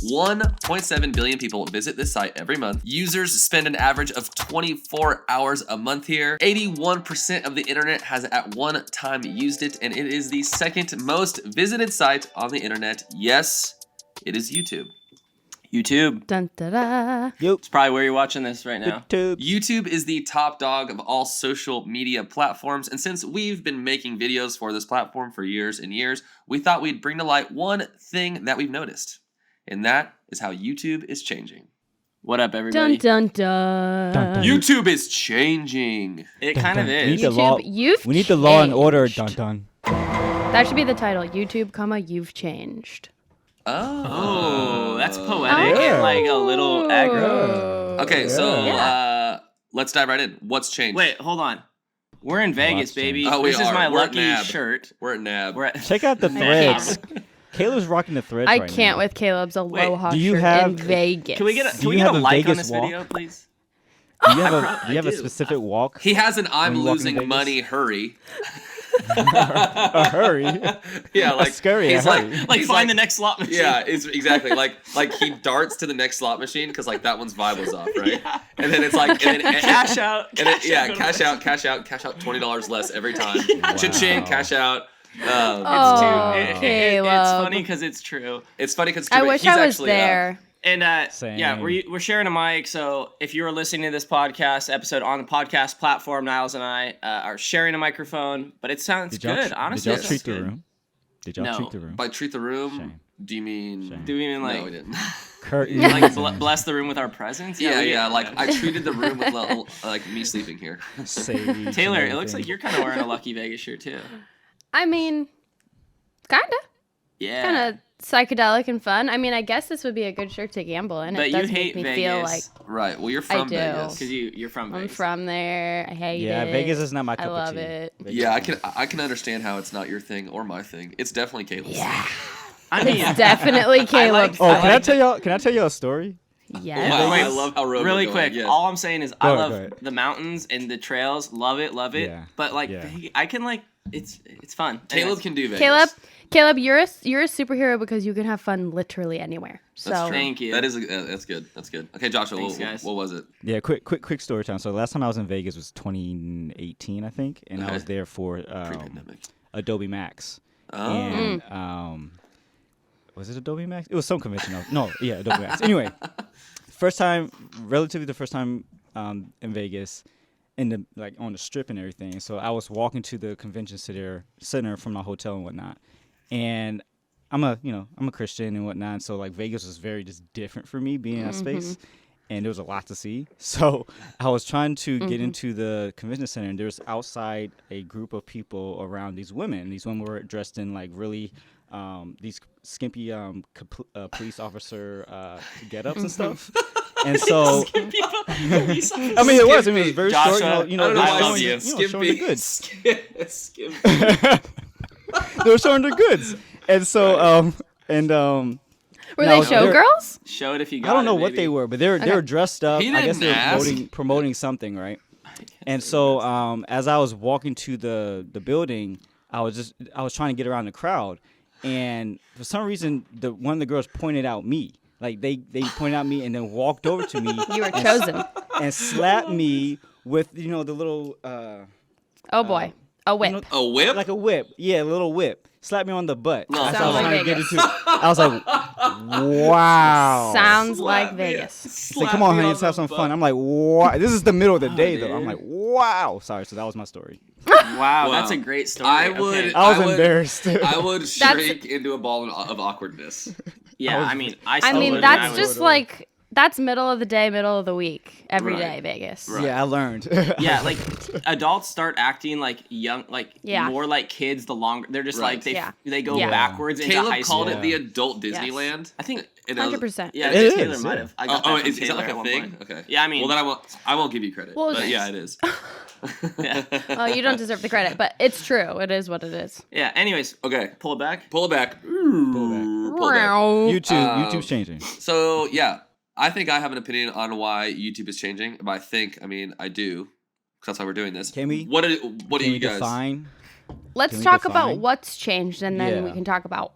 1.7 billion people visit this site every month. Users spend an average of 24 hours a month here. 81% of the internet has at one time used it, and it is the second most visited site on the internet. Yes, it is YouTube. YouTube. Dun, da, da. It's probably where you're watching this right now. YouTube is the top dog of all social media platforms, and since we've been making videos for this platform for years and years, we thought we'd bring to light one thing that we've noticed, and that is how YouTube is changing. What up, everybody? Dun, dun, dun. YouTube is changing. It kind of is. We need the law. You've We need the Law and Order. changed. Dun dun. That should be the title. YouTube, you've changed. Oh, that's poetic and like a little aggro. Okay, so Yeah. let's dive right in. What's changed? Wait, hold on. We're in Vegas, Watch baby. Oh, we This is are. my We're at lucky NAB. shirt. We're at NAB. We're at Check out the can't. threads. Caleb's rocking the threads I right can't now. with Caleb's Aloha do you shirt have- in Vegas. Can we get Do you a have a like on Vegas this walk? video, please? Do you have I a do. specific walk? He has an I'm When you walk in losing Vegas? money hurry. A hurry. Yeah, like scary, He's a like, hurry. Like he's find the next slot machine. Yeah, it's exactly like he darts to the next slot machine because like that one's vibe was off, right? Yeah. And then it's like and then, Cash out. and then, yeah, go to cash the- out, $20 less every time. Wow. Cha-ching, cash out. Oh, It's Caleb. funny because it's true. It's funny because I wish he's I was actually, there. And yeah, Same. we're sharing a mic. So if you were listening to this podcast episode on the podcast platform, Niles and I are sharing a microphone. But it sounds good. Honestly, Did y'all it treat sounds the good. room? Did y'all No. treat the room? By treat the room, Shame. do you mean? Shame. Do we even like No, we didn't. Curtain. like bless the room with our presence? Yeah, we- like I treated the room with like me sleeping here. Sage Taylor, and it looks like everything. you're kind of wearing a Lucky Vegas shirt too. I mean, kinda. Yeah. Kind of psychedelic and fun. I mean, I guess this would be a good shirt to gamble in. But It you does hate make me feel like Vegas. Right. Well, you're I from do. Vegas. Because you're from I'm Vegas. from there. I hate it. Yeah, Vegas is not my cup I love of tea. it. Vegas Yeah, is I can understand how it's not your thing or my thing. It's definitely Caleb's Yeah. I mean, It's definitely Caleb's. Oh, I can I like tell y'all? Can I tell you a story? Yes. Wow, Wait, I love how road really we're going, quick. yes. All I'm saying is Go I ahead, love go ahead. the mountains and the trails. Love it. Yeah, But like, yeah. I can like, it's fun. Caleb Anyways. can do Vegas. Caleb, you're a superhero because you can have fun literally anywhere. So That's true. Thank you. That is that's good. That's good. Okay, Joshua, Thanks, guys. what was it? Yeah, quick story time. So the last time I was in Vegas was 2018, I think, and Okay. I was there for Pre-pandemic. Adobe Max. Oh. And was it Adobe Max? It was some convention. Yeah, Adobe Max. Anyway, relatively the first time in Vegas, on the strip and everything. So I was walking to the convention center from my hotel and whatnot, and I'm a Christian and whatnot. So like Vegas was very just different for me being in that space. And there was a lot to see. So I was trying to get into the convention center, and there was outside a group of people around these women. These women were dressed in like really these skimpy police officer get-ups and stuff. And so, I mean, it was very Joshua, short. I don't know I why love it's you. Showing the goods. Skimpy. They were showing the goods, and so were No, they they're- showgirls? Show it if you got I don't know it, what baby. they were, but they were dressed up. He I guess didn't they were ask. promoting something, right? And so as I was walking to the building, I was trying to get around the crowd, and for some reason one of the girls pointed out me. Like they pointed out me and then walked over to me. You were chosen. And slapped me with the little Oh boy, a whip. A whip? like a whip. Yeah, a little whip. Slapped me on the butt. No. As I Sounds was like trying to get Vegas. into. I was like, wow. Sounds Slap like me. Vegas. It's like, come on, honey, let's have some fun. I'm like, wow. This is the middle of the day, though. I'm dude. like, wow. Sorry, so that was my story. Wow, Wow. that's a great story. I Okay. would- I was would- embarrassed. I would shrink into a ball of awkwardness. Yeah, I mean, I I mean, would- that's I just would- like that's middle of the day, middle of the week, every day, Right. Vegas. Right. Yeah, I learned. Yeah, like adults start acting like young, like Yeah. more like kids. The longer they're just Right. like they Yeah. they go Yeah. backwards into Caleb high school. called it the Yeah. adult Disneyland. I think And I was- 100%. yeah, It Taylor is, might yeah. have. I got Oh, that from is that Taylor like at a one thing? point. Okay. Yeah, I mean, Well, then I won't give you credit. Well, but yeah, it is. yeah, Oh, you don't deserve the credit, but it's true. It is what it is. yeah. Anyways, Okay. pull it back. Pull it back. Pull it Pull it back. YouTube's changing. So yeah, I think I have an opinion on why YouTube is changing. By I mean I do, because that's why we're doing this. Can we? What do Can you we guys? define? Let's Can we talk define? about what's changed, and then we Yeah. can talk about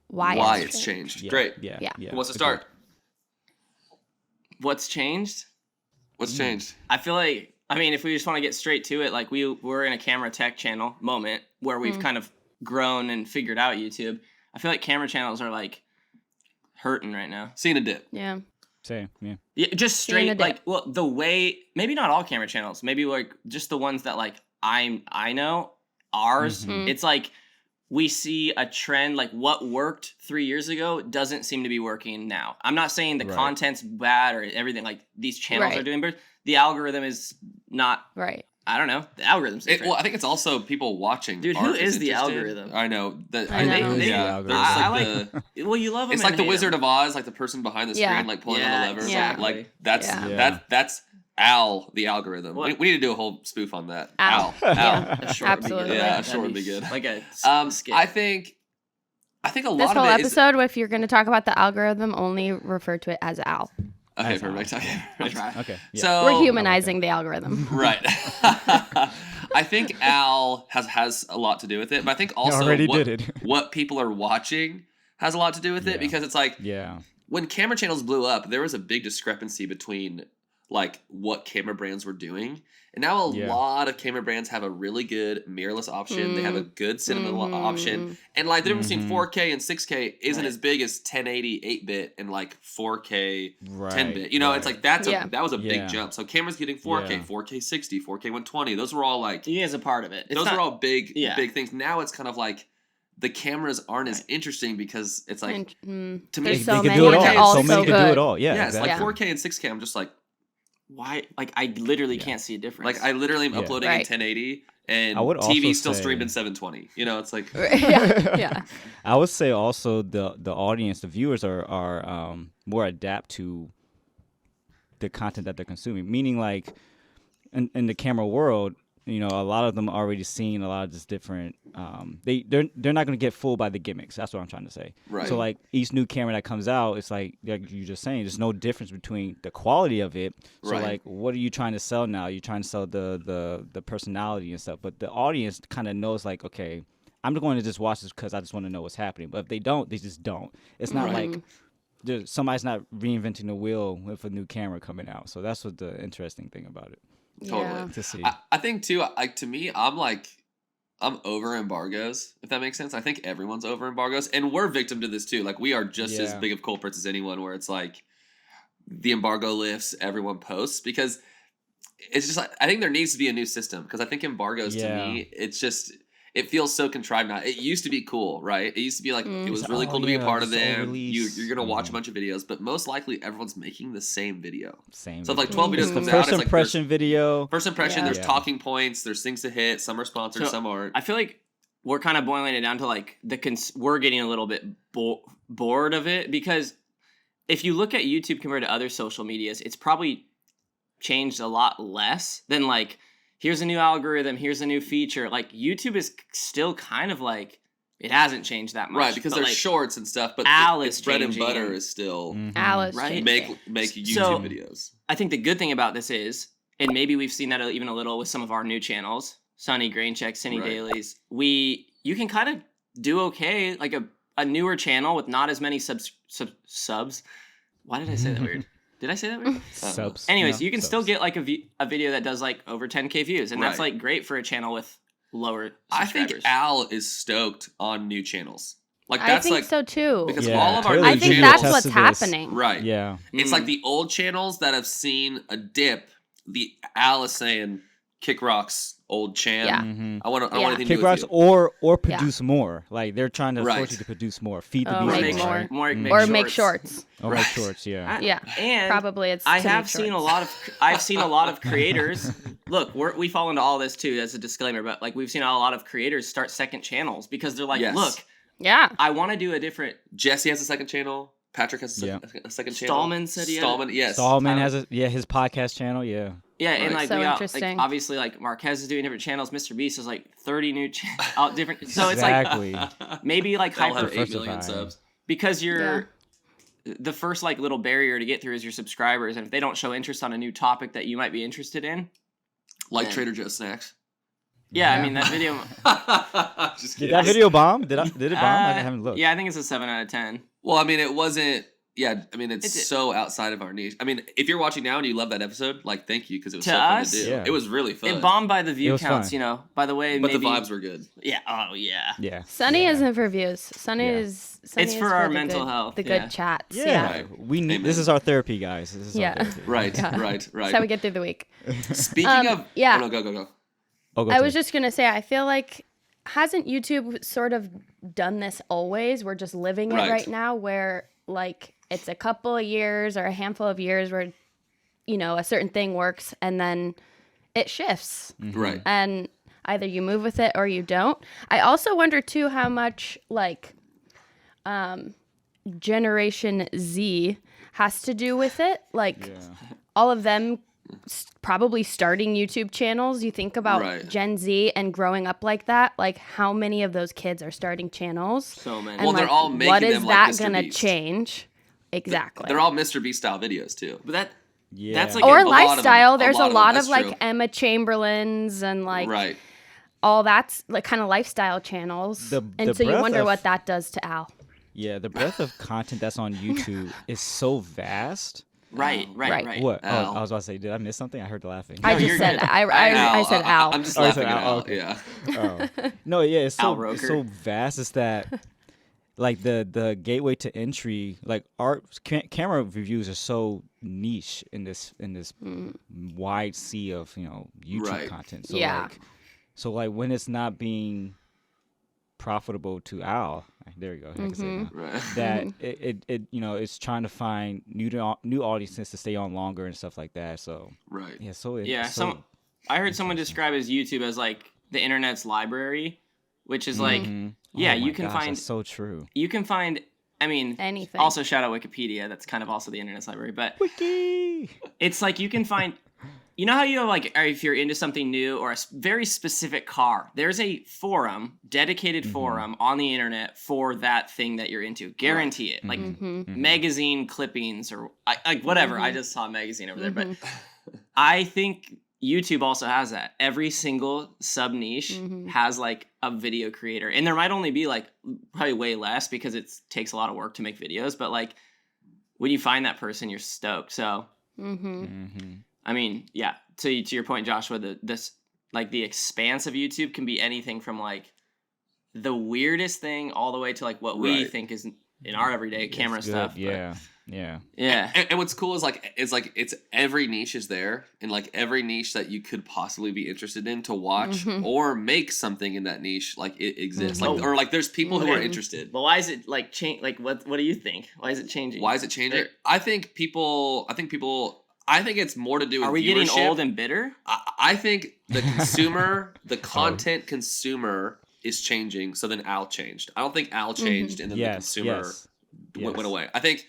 why it's changed. Yeah, Great. Yeah. Yeah. Who wants to Good start? point. What's changed? What's changed? I feel like, I mean, if we just want to get straight to it, like we're in a camera tech channel moment where we've kind of grown and figured out YouTube. I feel like camera channels are like hurting right now. Seeing a dip. Yeah. Same. Yeah. Yeah, just Seeing a straight dip. like, well, the way, maybe not all camera channels, maybe like just the ones that like I know, ours, it's like we see a trend, like what worked 3 years ago doesn't seem to be working now. I'm not saying the Right. content's bad or everything, like these channels Right. are doing, but the algorithm is not, Right. I don't know, the algorithm's different. Well, I think it's also people watching. Dude, who aren't as is the interested. algorithm? I know. I know. They- yeah, they- there's I like like, well, you love them. it's like the Wizard of Oz, like the person behind the screen, Yeah. like pulling Yeah, on the lever. exactly. Like that's Yeah. that's Al, the algorithm. What? We need to do a whole spoof on that. Al. Al. Yeah. A short would be good. Absolutely. Yeah, a That'd short would be good. Like a skit. I think a lot This whole of it is episode, if you're going to talk about the algorithm, only refer to it as Al. okay. As Al. Perfect. Okay. I'll try. Okay. Yeah. So We're humanizing the algorithm. right. I think Al has a lot to do with it, but I think also already what, did it. what people are watching has a lot to do with it Yeah. because it's like Yeah. when camera channels blew up, there was a big discrepancy between like what camera brands were doing. And now a Yeah. lot of camera brands have a really good mirrorless option. They have a good cinema option. And like the difference between 4K and 6K isn't Right. as big as 1080 8-bit and like 4K Right. 10-bit. You know, it's like that was a Yeah. big jump. So cameras getting 4K, Yeah. 4K 60, 4K 120. Those were all like He is a part of it. It's those not- are all big yeah. big things. Now it's kind of like the cameras aren't as interesting because it's like to me There's They so can many do it and all. they're all so so many can do good. it all. Yeah. yeah, exactly. it's like 4K and 6K. I'm just like Why? Like, I literally can't see a difference. I literally am Yeah. uploading in Right. 1080 and I would TV also still say- streamed in 720. You know, it's like yeah. I would say also the audience, the viewers are more adapt to the content that they're consuming. Meaning, like in the camera world, you know, a lot of them already seen a lot of this different. They're not going to get fooled by the gimmicks. That's what I'm trying to say. Right. So like each new camera that comes out, it's like you just saying, there's no difference between the quality of it. So Right. like, what are you trying to sell now? You're trying to sell the personality and stuff. But the audience kind of knows like, okay, I'm going to just watch this because I just want to know what's happening. But if they don't, they just don't. It's not Right. like somebody's not reinventing the wheel with a new camera coming out. So that's what the interesting thing about it totally. Yeah. to see. I think too, like to me, I'm over embargoes, if that makes sense. I think everyone's over embargoes, and we're victim to this too. Like we are just as Yeah. big of culprits as anyone. Where it's like the embargo lifts, everyone posts because it's just like I think there needs to be a new system because I think embargoes to Yeah. me, it's just it feels so contrived now. It used to be cool, right? It used to be like it was It's, really oh, cool to be a yeah, part of it's all them. release. You're gonna watch a Mhm. bunch of videos, but most likely everyone's making the same video. Same. So if like video. 12 videos It's the comes out, first it's like impression video. First impression, Yeah. there's Yeah. talking points, there's things to hit. Some are sponsored, So, some aren't. I feel like we're kind of boiling it down to like we're getting a little bit bored of it because if you look at YouTube compared to other social medias, it's probably changed a lot less than like here's a new algorithm, here's a new feature. Like YouTube is still kind of like it hasn't changed that much, Right, because but, there's like, shorts and stuff, but Al its is bread and changing butter and- is still Mhm. Alice. Right? changing. make YouTube So- videos. I think the good thing about this is, and maybe we've seen that even a little with some of our new channels, Sunny, Grain Check, Cinny Right. Dailies. You can kind of do okay, like a newer channel with not as many subs. Why did I say that weird? Did I say that weird? Subs. Anyways, No, you can still subs. get like a video that does like over 10K views, and that's Right. like great for a channel with lower I subscribers. think Al is stoked on new channels. Like I that's think like so too. because Yeah, all of our Taylor new I G think channels, that's attests what's to this. happening. right. Yeah. It's like the old channels that have seen a dip. The Al is saying Kick Rock's old channel. Yeah. Mhm. I want Yeah. anything to Kick do rocks with you. or produce more. Like they're trying to Right. force you to produce more. Feed the Oh, beast make more. more. Right? Make Or make shorts. Or make Right. shorts. Yeah. Yeah. And Probably it's. I to have make seen a shorts. lot of I've seen a lot of creators. Look, we fall into all this too as a disclaimer, but like we've seen a lot of creators start second channels because they're like, Yes. look, Yeah. I want to do a different. Jesse has a second channel. Patrick has a second channel. Stallman said he had- Stallman, yes. Stallman Tyler- has his podcast channel. Yeah. Yeah, and Right. like So we got like, interesting. obviously like Marquez is doing different channels. Mr. Beast is like 30 new out different. So it's Exactly. like maybe like They'll hyper have 8 million Diversifying. subs. because you're the first like little barrier to get through is your subscribers, and if they don't show interest on a new topic that you might be interested in, Like Yeah. Trader Joe's snacks. Yeah, I mean that video. Just Did kidding. that video bomb? Did it bomb? I haven't looked. Yeah, I think it's a 7 out of 10. Well, I mean, it wasn't. Yeah, I mean, it's It's- so outside of our niche. I mean, if you're watching now and you love that episode, like, thank you because it was To so fun us? to do. Yeah. It was really fun. It bombed by the It view was counts, fun. you know. By the way, but maybe, the vibes were good. Yeah. Oh yeah. Yeah. Sunny yeah. isn't for views. Sunny Yeah. is. It's Sunny for is our the mental good, health, The yeah. good chats. Yeah. Yeah. Right. We need. Amen. This is our therapy, guys. This is Yeah. our therapy. Right, Yeah. right, That's how we right. get through the week. Speaking of, yeah. oh, no, go. Oh, go I to was it. just gonna say, I feel like hasn't YouTube sort of done this always? We're just living it Right. right now, where like it's a couple of years or a handful of years where, you know, a certain thing works and then it shifts, Right. and either you move with it or you don't. I also wonder too how much like Generation Z has to do with it. Like all of them probably starting YouTube channels. You think about Right. Gen Z and growing up like that, like how many of those kids are starting channels? So many. And Well, they're like, all making what is them like that Mr. gonna Beast. change? Exactly. They're all Mr. Beast style videos too. But that Yeah. that's like or a lot of them. lifestyle. A There's lot a of them. lot of That's like true. Emma Chamberlain's and like Right. all that's like kind of lifestyle channels. The and so you breadth wonder of- what that does to Al. Yeah, the breadth of content that's on YouTube is so vast. right. What? Al. Oh, I was about to say, did I miss something? I heard the laughing. I No, just you're said good. I said Al. I'm just Oh, you laughing said at Al, Al. okay. Yeah. Oh. No, yeah, it's Al so Roker. vast. It's that like the gateway to entry, like art camera reviews are so niche in this wide sea of YouTube Right. content. So Yeah. like when it's not being profitable to Al, there you go. I can say it now. Right. That it it's trying to find new audiences to stay on longer and stuff like that. So Right. yeah, so Yeah. so I heard someone describe as YouTube as like the internet's library, which is like yeah, oh my you can gosh, find that's so true. you can find. I mean, Anything. Also, shout out Wikipedia. That's kind of also the internet's library, but Wiki. it's like you can find. You know how you have like, or if you're into something new or a very specific car, there's a forum, dedicated forum on the internet for that thing that you're into. Guarantee it. Like magazine clippings or like whatever. I just saw a magazine over there, but I think YouTube also has that. Every single sub niche has like a video creator, and there might only be like probably way less because it takes a lot of work to make videos. But like when you find that person, you're stoked. So. I mean, yeah. To your point, Joshua, the expanse of YouTube can be anything from like the weirdest thing all the way to like what we Right. think is in our everyday camera It's good. stuff. but- Yeah. yeah. And what's cool is it's every niche is there, and like every niche that you could possibly be interested in to watch or make something in that niche, like it exists. Like or like there's people who are Okay. interested. But why is it like change? Like what do you think? Why is it changing? Why is it changing? I think it's more to do with Are we getting viewership. old and bitter? I think the consumer, the content consumer is changing. So then Al changed. I don't think Al changed and then the consumer went away. I think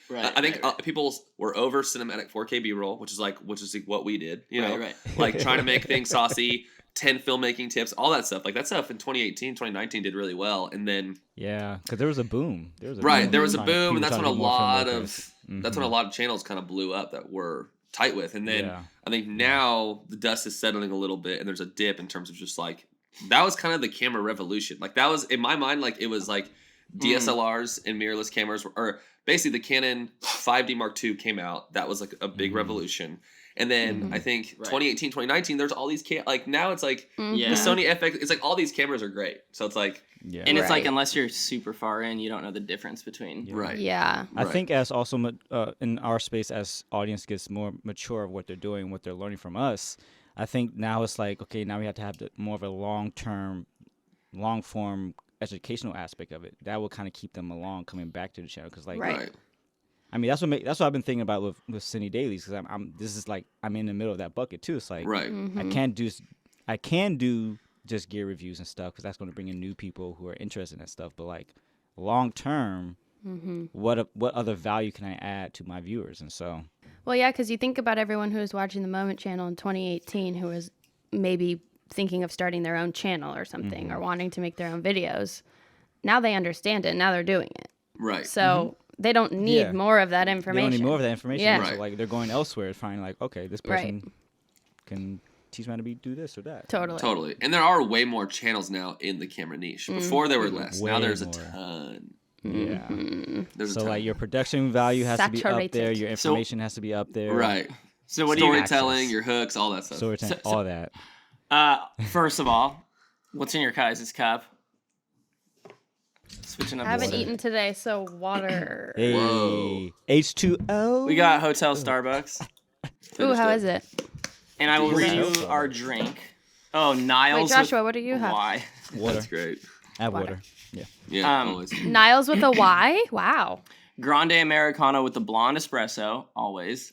people were over cinematic 4K B-roll, which is what we did. You know, Right. like trying to make things saucy. 10 filmmaking tips, all that stuff. Like that stuff in 2018, 2019 did really well. And then Yeah, because there was a boom. There was a boom, and that's when a lot of Mm-hmm. that's when a lot of channels kind of blew up that were tight with. And then I think now the dust is settling a little bit, and there's a dip in terms of just like that was kind of the camera revolution. Like that was in my mind, like it was like DSLRs and mirrorless cameras, or basically the Canon 5D Mark II came out. That was like a big revolution. And then I think 2018, 2019, there's all these like now it's like the Sony FX. It's like all these cameras are great. So it's like And it's like unless you're super far in, you don't know the difference between. right. Yeah. I think as also in our space, as audience gets more mature of what they're doing, what they're learning from us, I think now it's like, okay, now we have to have more of a long-term, long-form educational aspect of it. That will kind of keep them along coming back to the channel. Because like, Right. I mean, that's what I've been thinking about with Cine Dailies, because I'm in the middle of that bucket too. It's like Right. I can do just gear reviews and stuff because that's going to bring in new people who are interested in that stuff. But like long term, what other value can I add to my viewers? And so, Well, yeah, because you think about everyone who was watching the Moment channel in 2018 who was maybe thinking of starting their own channel or something or wanting to make their own videos. Now they understand it. Now they're doing it. Right. So they don't need more of that they information. don't need more of that information. Yeah. So like they're going elsewhere to find like, okay, this person can teach me how to do this or that. Totally. And there are way more channels now in the camera niche. Before there were less. Now there's a ton. Yeah. There's So a ton. like your production value has to be up there. Saturated. Your information has to be up there. Right. So what do you Storytelling, access? your hooks, all that stuff. Storytelling, all that. First of all, what's in your guys' cup? Switching up. I haven't the- eaten today, so water. Hey, Whoa. H2O. We got Hotel Starbucks, Ooh, how is it? and I will read you Jesus. our drink. Oh, Niles. Wait, Joshua, what do you have? Why? water. That's great. Add water. Yeah. Yeah, Um, always. Niles with a Y? Wow. Grande Americano with the blonde espresso, always.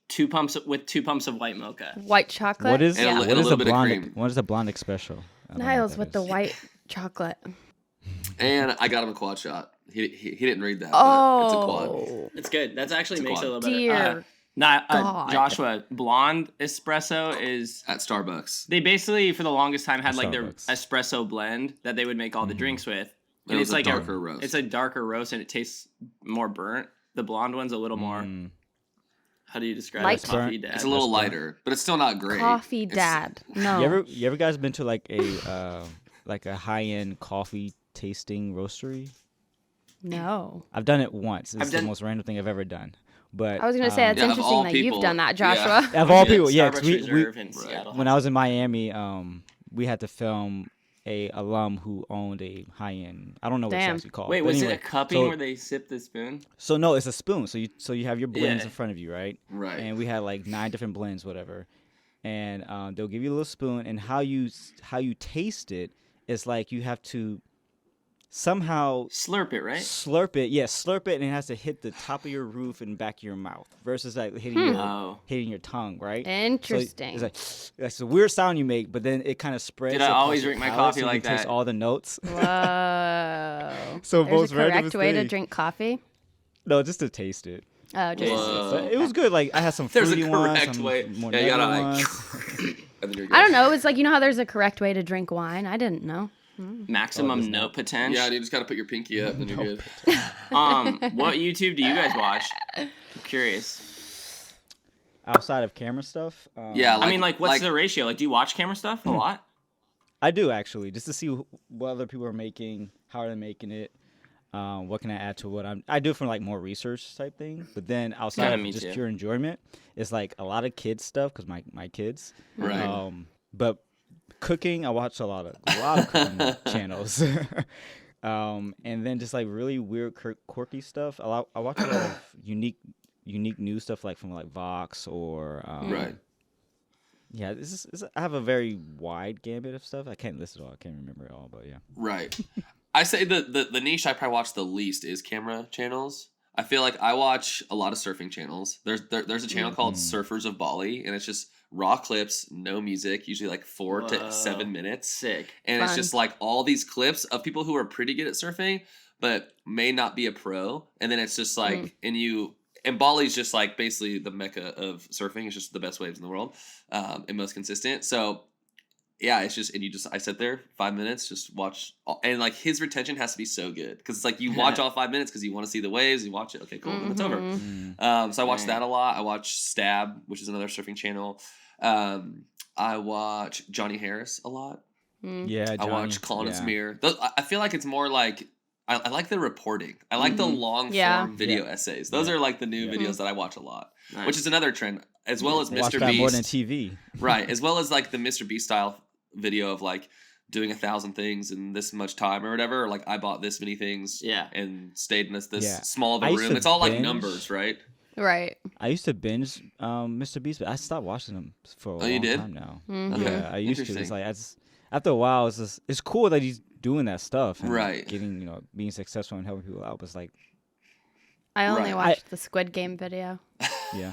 2 pumps of white mocha. White chocolate? What is And a what little is a bit of blonde? cream. What is a blonde espresso? I don't know what Niles that with the is. white chocolate. And I got him a quad shot. He didn't read that. But it's a quad. Oh, It's good. That's actually It's a makes it a quad. little dear better. God. Joshua, blonde espresso is. At Starbucks. They basically, for the longest time, had like their Starbucks. espresso blend that they would make all the drinks with. And it was a like darker roast. It's a darker roast, and it tastes more burnt. The blonde one's a little more. How do you describe Light. it? Coffee dad. It's a little lighter, but it's still not great. coffee It's- dad. No. You ever guys been to like a high end coffee tasting roastery? No. I've done it once. It's I've the done- most random thing I've ever done. But I was going to say, it's Yeah, of interesting all that people, you've done that, yeah. Joshua. of all We did people, yeah. Starbucks 'cause we, Reserve in Seattle. when I was in Miami, we had to film a alum who owned a high end. I don't know what Damn. it's actually called. Wait, but was anyway, it a cupping so- where they sip the spoon? So no, it's a spoon. So you have your blends Yeah. in front of you, right? Right. And we had like 9 different blends, whatever. And they'll give you a little spoon, and how you taste it is like you have to somehow Slurp it, right? slurp it. Yeah, slurp it, and it has to hit the top of your roof and back of your mouth versus like Oh. hitting your tongue, right? Interesting. So it's like it's a weird sound you make, but then it kind of spreads. Did I across always your drink my palate coffee so you like can taste that? all the notes. Whoa. So There's most a correct randomest way to thing. drink coffee? No, just to taste it. Oh, just Whoa. But it was good. Like I had some There's a fruity ones, correct some way. more Yeah, you gotta nutty like. ones. And then you're good. I don't know. It's like, you know how there's a correct way to drink wine? I didn't know. Maximum there's note potential. Yeah, you just gotta put your pinky up, and then you're good. What YouTube do you guys watch? I'm curious. Outside of camera stuff, Yeah, I mean, like, what's the ratio? Like, do you watch camera stuff a lot? I do actually, just to see what other people are making, how they're making it, what can I add to what I do it for like more research type thing. But then outside Yeah, of me just too. pure enjoyment, it's like a lot of kids stuff because my kids. Right. But cooking, I watch a lot of cooking channels. And then just like really weird, quirky stuff. I watch a lot of unique news stuff like from like Vox or Right. Yeah, I have a very wide gambit of stuff. I can't list it all. I can't remember it all, but yeah. Right. I say the niche I probably watch the least is camera channels. I feel like I watch a lot of surfing channels. There's a channel called Surfers of Bali, and it's just raw clips, no music, usually like 4 Whoa. to 7 minutes. Sick. And it's Fun. just like all these clips of people who are pretty good at surfing, but may not be a pro. And then it's just like, and Bali's just like basically the mecca of surfing. It's just the best waves in the world, and most consistent. So yeah, it's just, and I sit there 5 minutes, just watch, and like his retention has to be so good because it's like you watch all 5 minutes because you want to see the waves. You watch it, okay, cool, then it's over. So I watch that a lot. I watch Stab, which is another surfing channel. I watch Johnny Harris a lot. Yeah, I watch Colin and Samir. I feel like it's more like I like the reporting. I like the long form Yeah. video essays. Those are like the new videos that I watch a lot, Nice. which is another trend, as well as Watch Mr. that Beast. more than TV. Right, as well as like the Mr. Beast style video of like doing 1,000 things in this much time or whatever. Or like I bought this many things, Yeah. and stayed in this Yeah. small of I a used room. to It's all like binge. numbers, right? Right. I used to binge Mr. Beast, but I stopped watching them for a Oh, you long did? time now. Okay. Yeah, I used to. Interesting. It's like after a while, it's cool that he's doing that stuff, and Right. getting being successful and helping people out. But it's like, I only Right. watched the Squid Game video. yeah,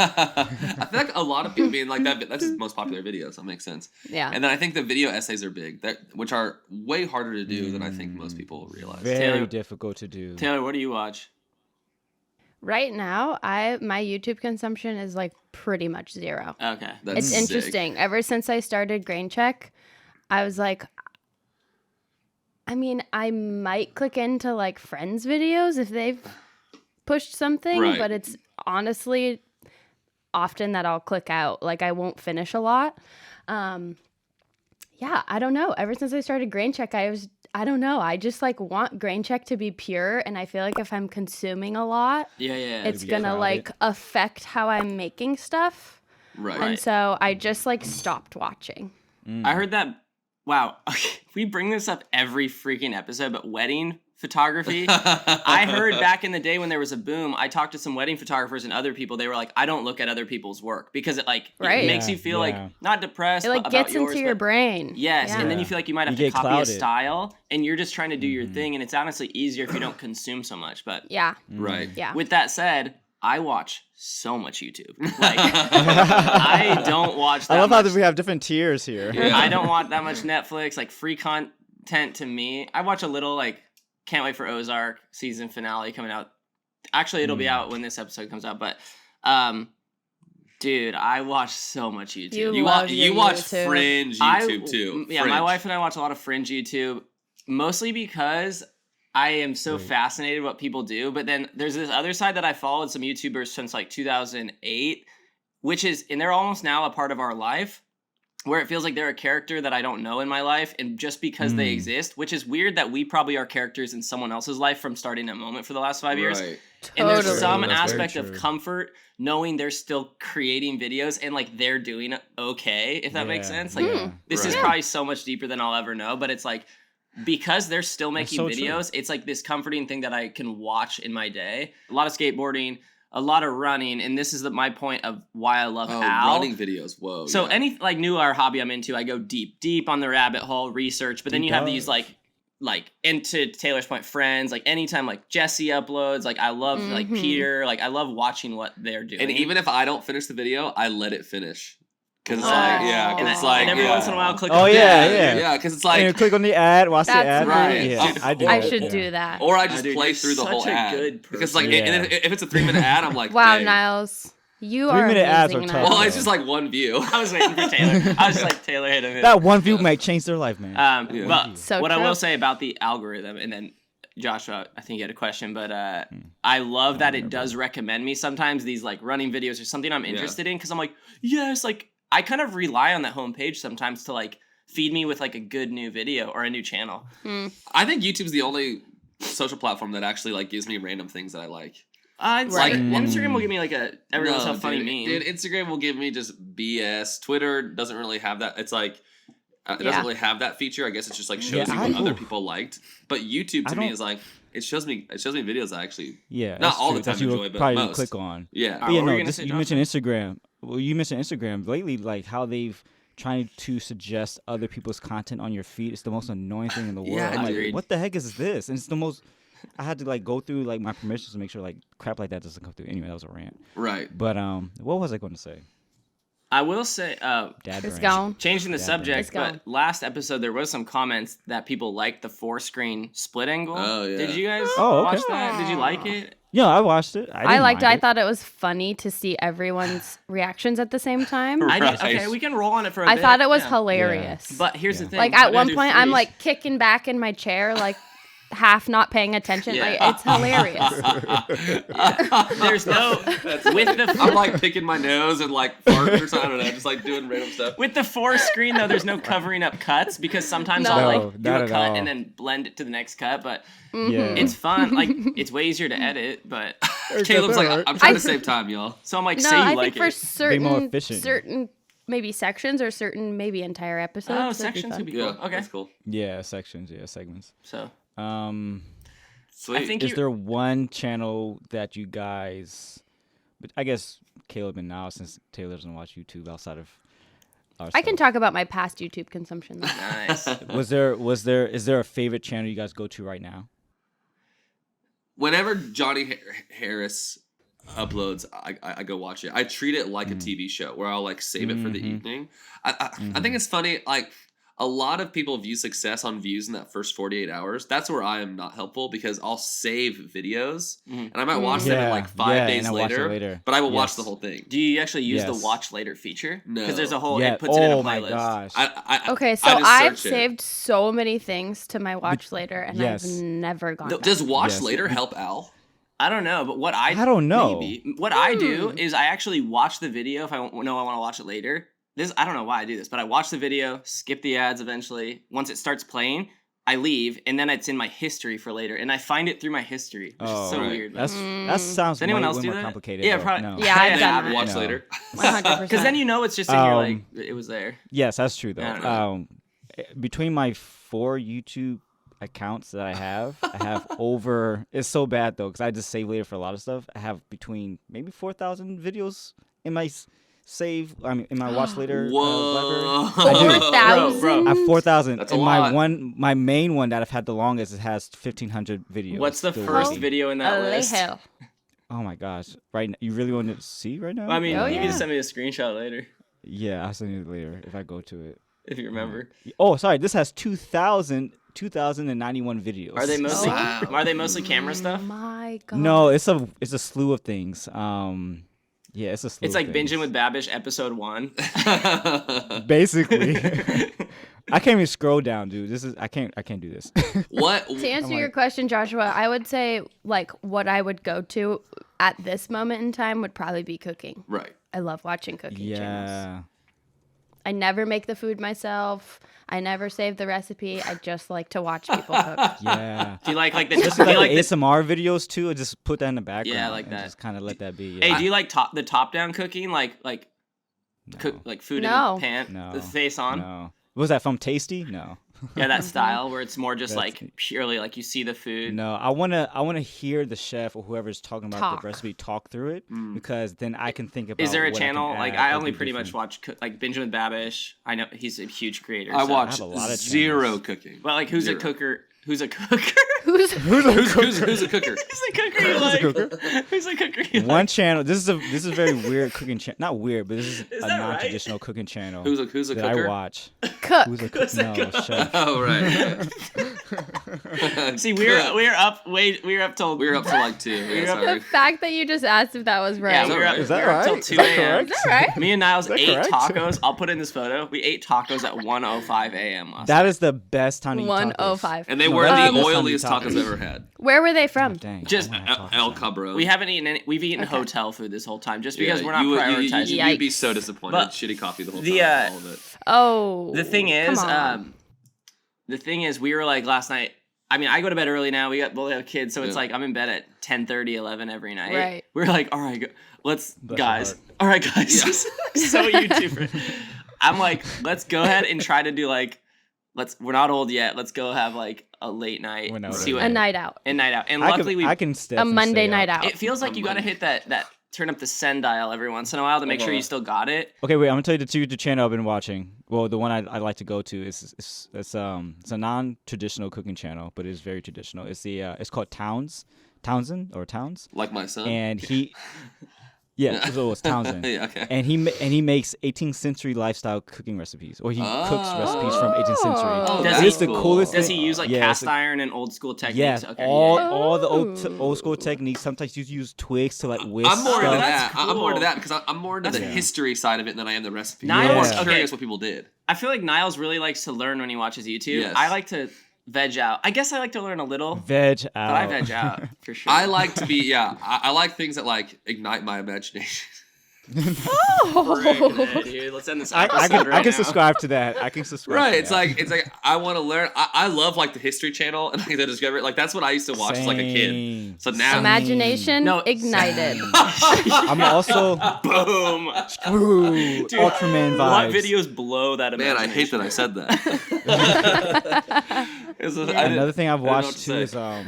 I feel like a lot of people being like that's his most popular video, so it makes sense. Yeah. And then I think the video essays are big, which are way harder to do than I think most people realize. very Taylor- difficult to do. Taylor, what do you watch? Right now, my YouTube consumption is like pretty much zero. Okay. That's It's sick. interesting. Ever since I started Grain Check, I was like, I mean, I might click into like friends' videos if they've pushed something, Right. but it's honestly, often that I'll click out. Like I won't finish a lot. Yeah, I don't know. Ever since I started Grain Check, I don't know. I just like want Grain Check to be pure, and I feel like if I'm consuming a lot, it's gonna like affect how I'm making stuff. Right. And so I just like stopped watching. I heard that. Wow, we bring this up every freaking episode, but wedding photography. I heard back in the day when there was a boom, I talked to some wedding photographers and other people. They were like, I don't look at other people's work because it like it makes you feel like not depressed. It like but gets about yours, into your brain. Yes, and then you feel like you might have to copy clouded. a style, and you're just trying to do your thing, and it's honestly easier if you don't consume so much. But Right. Yeah. with that said, I watch so much YouTube. Like I don't watch that I love much. how we have different tiers here. Yeah. I don't watch that much Netflix. Like free content to me, I watch a little. Like can't wait for Ozark season finale coming out. Actually, it'll be out when this episode comes out. But, dude, I watch so much YouTube. You watch Fringe YouTube too. Yeah, my wife and I watch a lot of Fringe YouTube, mostly because I am so fascinated what people do. But then there's this other side that I followed some YouTubers since like 2008, and they're almost now a part of our life, where it feels like they're a character that I don't know in my life, and just because they exist, which is weird that we probably are characters in someone else's life from starting a moment for the last 5 years. Right. And there's Totally. some That's aspect very of true. comfort knowing they're still creating videos and like they're doing okay, if that makes sense. Like this is Right. probably so much deeper than I'll ever know, but it's like because they're still making so true. videos, it's like this comforting thing that I can watch in my day. A lot of skateboarding, a lot of running, and this is my point of why I love Al. Running videos. Whoa. So yeah. any like new or hobby I'm into, I go deep on the rabbit hole, research. But then you have these like into Taylor's point, friends. Like anytime like Jesse uploads, like I love like Peter. Like I love watching what they're doing. And even if I don't finish the video, I let it finish. Cause it's Oh. like, yeah, cause and, it's like, and every yeah. once in a while, click. Oh, on yeah. yeah, cause it's And you like, click on the ad, watch the That's ad. right. Yeah, Dude, I do. I that, should yeah. do that. or I just Dude, play you're through the whole such a ad. good Because like, person. and if it's a 3-minute ad, I'm like, Wow, dang. Niles. You 3 are minute ads amazing, are Niles. tough. Well, it's just like one view. I was waiting for Taylor. I was just like, Taylor hit him. That one view might change their life, man. Yeah. But So what I true. will say about the algorithm, and then Joshua, I think you had a question, but I love that it does recommend me sometimes these like running videos or something I'm interested in, because I'm like, yes, like I kind of rely on that homepage sometimes to like feed me with like a good new video or a new channel. I think YouTube's the only social platform that actually like gives me random things that I like. It's Right. like Instagram will give me like a every once in a while funny meme. Dude, Instagram will give me just BS. Twitter doesn't really have that. It's like it Yeah. doesn't really have that feature. I guess it just like shows Yeah, you what other oof. people liked. But YouTube I to me don't- is like it shows me videos I actually Yeah, not that's all true. the time that you enjoy, would but probably most. click on. yeah. Alright, But yeah, what were you no, gonna this, say, you Joshua? mentioned Instagram. Well, you mentioned Instagram lately, like how they've trying to suggest other people's content on your feed. It's the most annoying thing in the world. Yeah, I'm like, agreed. what the heck is this? And it's the most. I had to like go through like my permissions to make sure like crap like that doesn't come through. Anyway, that was a rant. Right. But what was I going to say? I will say, Dad It's rant. gone. changing the Yeah, subject, it's gone. but last episode there was some comments that people liked the 4-screen split angle. Oh, yeah. Did you guys Oh, okay. watch that? Did you like it? Yeah, I watched it. I, I didn't liked it. mind I thought it was funny to see everyone's reactions at the same time. I did, Right. okay, we can roll on it for a I bit. thought it was yeah. hilarious. But here's the Yeah. thing. Like I'm at gonna one do point, I'm 3. like kicking back in my chair, like half not paying attention. Yeah. Like, it's hilarious. There's no with the I'm like picking my nose and like farting or something. I don't know, just like doing random stuff. with the 4-screen though. There's no covering up cuts because sometimes No. I'll No, like do not a at cut all. and then blend it to the next cut. But Yeah. it's fun. Like it's way easier to edit. But Caleb's like, I'm trying to save time, y'all. so I'm like, No, say you I like think for it. more efficient. certain maybe sections or certain maybe entire episodes. Oh, it'd be sections fun. would be cool. Yeah. Okay. That's cool. Yeah, sections. Yeah, segments. So Sweet. I think Is you- there one channel that you guys? But I guess Caleb and Niles, since Taylor doesn't watch YouTube outside of. Our I can stuff. talk about my past YouTube consumption. Though. nice. Is there a favorite channel you guys go to right now? Whenever Johnny Harris uploads, I go watch it. I treat it like a TV show where I'll like save it for the evening. I think it's funny. Like a lot of people view success on views in that first 48 hours. That's where I am not helpful because I'll save videos and I might watch them in like 5 days and I watch it later, later. but I will watch Yes. the whole thing. Do you actually use the Yes. watch later feature? No. Because there's a whole. Yeah. It puts it in a Oh my playlist. gosh. Okay, so I just I've search it. saved so many things to my watch later, and yes. I've never gone. back. Does watch Yes. later help Al? I don't know, but what I don't know. Maybe what I do is I actually watch the video if I know I want to watch it later. I don't know why I do this, but I watch the video, skip the ads eventually. Once it starts playing, I leave, and then it's in my history for later, and I find it through my history, which is so weird. That sounds Does anyone else way do more that? complicated. Yeah, though. probably. No. Yeah, I've done that. Watch later. 100%. Because then you know it's just in your like it was there. Yes, that's true I don't though. know. Between my 4 YouTube accounts that I have over. It's so bad though, because I just save later for a lot of stuff. I have between maybe 4,000 videos in my save. I mean, in my watch later library. I do. 4,000. I have 4,000. That's a and lot. my main one that I've had the longest, it has 1,500 videos. What's the still first waiting. video in that Holy list? hell. Oh my gosh! Right now, you really want to see right now? I mean, Oh, you yeah. can just send me a screenshot later Yeah, I'll send you later if I go to it. if you remember. Oh, sorry. This has 2,091 videos. Are they mostly Wow. are they mostly camera stuff? My God. No, it's a slew of things. Yeah, it's a slew. It's of like things. Binging with Babish episode 1. Basically. I can't even scroll down, dude. I can't do this. What? To answer I'm your like- question, Joshua, I would say like what I would go to at this moment in time would probably be cooking. Right. I love watching cooking channels. Yeah. I never make the food myself. I never save the recipe. I just like to watch people cook. Yeah. Do you like the Just do you like like the the ASMR videos too, or just put that in the background. Yeah, I like and that. Just kind of let that be. Hey, Yeah. do you like the top down cooking like cook like food No. in the pan, No. the face on? No. Was that from Tasty? No. Yeah, that style where it's more just That's- like purely like you see the food. No, I wanna hear the chef or whoever's talking about Talk. the recipe talk through it because then I can think about. Is there a what I can channel like add I or only do pretty much different. watch like Binging with Babish. I know he's a huge creator. I so- watch have a lot of zero channels. cooking. But like, who's Zero. a cooker? Who's a cooker? Who's Who's a cooker? Who's a cooker you like? Who's a cooker you One like? channel. This is a very weird cooking channel. Not weird, but this is a that right? non-traditional cooking channel Who's a that cooker? I watch. cook? Who's a cook? No, chef. Oh right. See, we're up till We were up till like 2. Yeah, We're up- The sorry. fact that you just asked if that was right. yeah, that we're up, right? Is that we're up till right? 2 Is that a.m. correct? Is that right? Me and Niles Is that ate correct? tacos. I'll put in this photo. We ate tacos at 1:05 a.m. last That is the best time to eat tacos. 105. And they No, were that's the the best time to oiliest eat tacos tacos. I've ever had. Where were they from? Dang, Just I wanna have tacos El now. Cabron. We haven't eaten any. We've eaten Uh-huh. hotel food this whole time, just because Yeah, we're not you would- prioritizing. You'd be Yikes. so disappointed. But Shitty coffee the whole the, time. All of it. Oh. The thing is, come on. the thing is, we were like last night. I mean, I go to bed early now. We both have kids, so it's Yeah. like I'm in bed at 10:30, 11 every night. Right. We're like, all right, let's Bless your guys. heart. All right, guys. Yeah. So YouTuber. I'm like, let's go ahead and try to do like, we're not old yet. Let's go have like a late night. We're not See old what a night out. a night out. And I luckily can A definitely Monday stay night up. out. it feels like you got to hit that turn up the send dial every once in a while to make sure you still got it. Okay, wait. I'm gonna tell you the channel I've been watching. Well, the one I like to go to is it's a non-traditional cooking channel, but it's very traditional. It's it's called Townsend, Like my son. and he, yeah, so it's Townsend. Yeah, okay. And he makes 18th century lifestyle cooking recipes, or he cooks recipes from 18th century. Oh. Does And he- it's the coolest. Does thing. he use like Yeah, cast it's a- iron and old school techniques? Yes, Okay, all the Oh. old school techniques. Sometimes you use twigs to like whisk I'm more into stuff. that. That's I'm more into cool. that because I'm more into the Yeah. history side of it than I am the recipe. Niles- I'm more okay. curious what people did. I feel like Niles really likes to learn when he watches YouTube. Yes. I like to veg out. I guess I like to learn a little, Veg out. but I veg out for sure. I like to be, I like things that like ignite my imagination. Oh. Dude, let's end this I episode can right now. subscribe to that. I can subscribe. Right. to It's that. like I want to learn. I love like the History Channel and like the Discovery. Like that's what I used to watch as like a kid. Same. So now, Imagination No, ignited. I'm also Boom. ooh, Ultraman vibes. What videos blow that man, I hate that I said that. Another thing I've know what watched to too is say.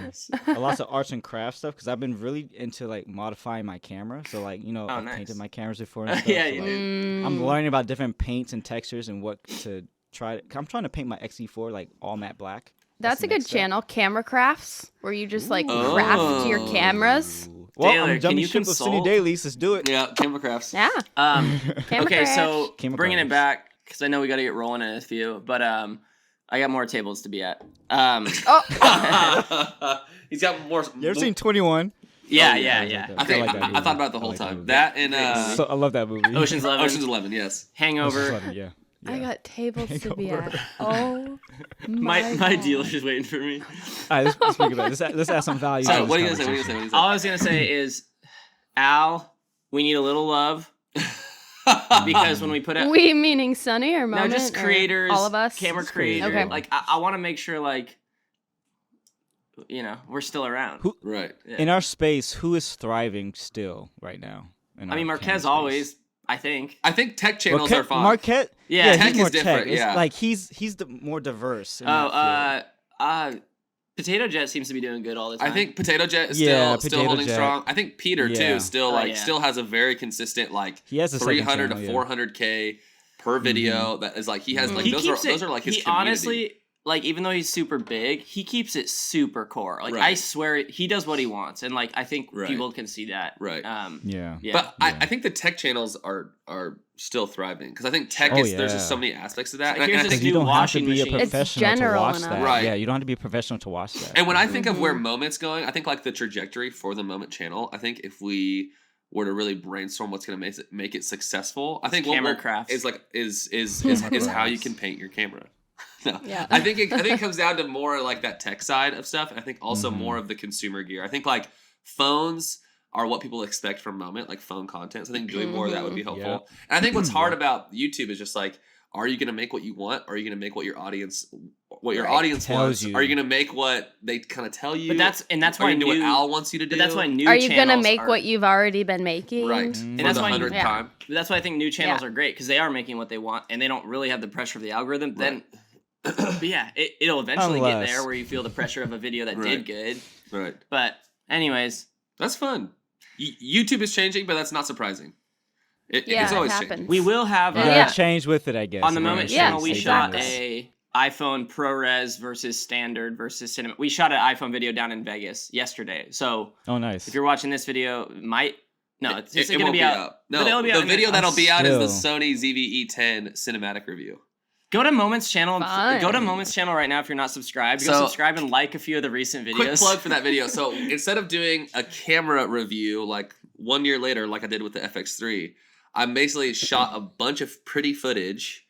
a lot of arts and crafts stuff because I've been really into like modifying my camera. So like I've nice. painted my cameras before and stuff. Yeah, so, you like, did. I'm learning about different paints and textures and what to try. I'm trying to paint my XE4 like all matte black. That's the a good next step. channel, Camera Crafts, where you just like Ooh. craft your cameras. Well, Taylor, I'm can jumping you ship of City consult? Dailies. Let's do it. Yeah, camera crafts. Yeah. Camera Okay, Crafts. so Camera bringing it crafts. back because I know we got to get rolling in a few, but I got more tables to be at. Oh, He's got more. You ever seen 21? Yeah. I think like that I movie. thought about it the I whole like that time. movie. That and So I love that movie. Ocean's 11, Ocean's 11. Yes. Hangover. 11, yeah. I got tables to be Hangover. at. Oh My God. dealer's waiting for me. All right, let's speak about it. Let's add some value. So to what are you this gonna say? What are you conversation. gonna say? All I was gonna say is, Al, we need a little love because when we put out We meaning Sunny or no, Moment? just or creators, all of us. camera Just creators. Okay. Like I want to make sure, like, you know, we're still around. Who- Right. Yeah. In our space, who is thriving still right now? I mean, Marquez always. I think. I think tech channels Marquette, are fine. Marquette, Yeah, tech he's is more different, It's yeah. like he's the more diverse. in that field. Potato Jet seems to be doing good all the time. I think Potato Jet is Yeah, still Potato holding Jet. strong. I think Peter Yeah. too still Oh, yeah. still has a very consistent like He has a second 300 channel, to yeah. 400K per video. That is like he has like he those keeps are like his he community. honestly, like, even though he's super big, he keeps it super core. Like, Right. I swear he does what he wants, and like I think Right. people can see that. Right. Yeah. Yeah. But Yeah. I think the tech channels are still thriving because I think tech Oh, is there's just yeah. so many aspects of that. Like, And I here's think this Because you new don't have to washing be a machine. It's professional to general watch enough. that. Right. Yeah, you don't have to be a professional to watch that. And when I think of where Moment's going, I think like the trajectory for the Moment channel. I think if we were to really brainstorm what's going to make it successful, I think camera what crafts. is like is Camera how you crafts. can paint your camera. No. Yeah. I think it comes down to more like that tech side of stuff, and I think also Mhm. more of the consumer gear. I think like phones are what people expect from Moment, like phone content. So I think doing more of that would be helpful. Yep. And I think what's hard about YouTube is just like, are you going to make what you want, or are you going to make what your audience Right. audience Tells wants? you. Are you going to make what they kind of tell you? But that's Are why you gonna do new. what Al wants you to do? But that's why new. Are you gonna channels make are, what you've already been making? right And for that's the why- 100th yeah. time. But that's why I think new channels Yeah. are great because they are making what they want and they don't really have the pressure of the algorithm. Then, but yeah, it'll eventually get Unless- there where you feel the pressure of a video that Right. did good. Right, But anyways, that's fun. YouTube is changing, but that's not surprising. Yeah, It's always it changing. happens. we will have You Yeah. gotta change with it, I guess. on the You Moment gotta Yeah, channel. We stay shot exactly. a iPhone ProRes versus standard versus cinema. We shot an iPhone video down in Vegas yesterday. So Oh, nice. if you're watching this video, it's It going to won't be out. No, but it'll be the out video next- that'll be out is the Still. Sony ZV-E10 cinematic review. Go to Moment's channel. Fun. Go to Moment's channel right now if you're not subscribed. Go So- subscribe and like a few of the recent videos. Quick plug for that video. So instead of doing a camera review like 1 year later, like I did with the FX3, I basically shot a bunch of pretty footage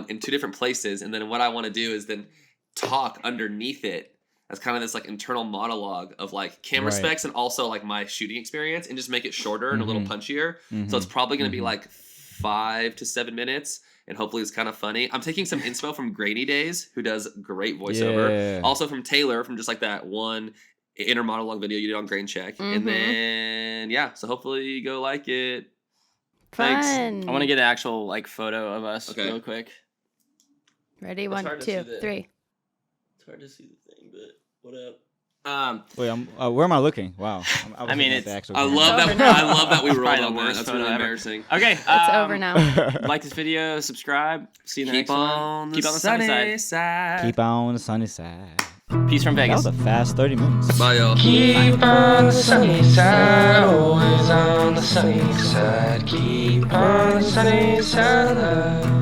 in 2 different places, and then what I want to do is then talk underneath it as kind of this like internal monologue of like camera Right. specs and also like my shooting experience, and just make it shorter and a little Mhm. punchier. So it's probably going to be like 5 to 7 minutes. And hopefully it's kind of funny. I'm taking some inspo from Grainy Days, who does great voiceover. Yeah. Also from Taylor, from just like that one inner monologue video you did on Grain Check. And Mhm. then, yeah, so hopefully you go like it. Thanks. Fun. I want to get an actual like photo of us Okay. real quick. Ready? It's 1, hard to 2, see the- 3. It's hard to see the thing, but what up? Wait, where am I looking? Wow. I mean, it's- I love It's that. over now. I love that we rolled Probably the on that. worst That's photo really ever. embarrassing. Okay, It's over now. Like this video, subscribe. See you in the Keep next on one. the Keep on the sunny sunny side. side. Keep on the sunny side. Peace from That Vegas. was a fast 30 minutes. Bye, y'all. Keep on the sunny side, always on the sunny side. Keep on the sunny side.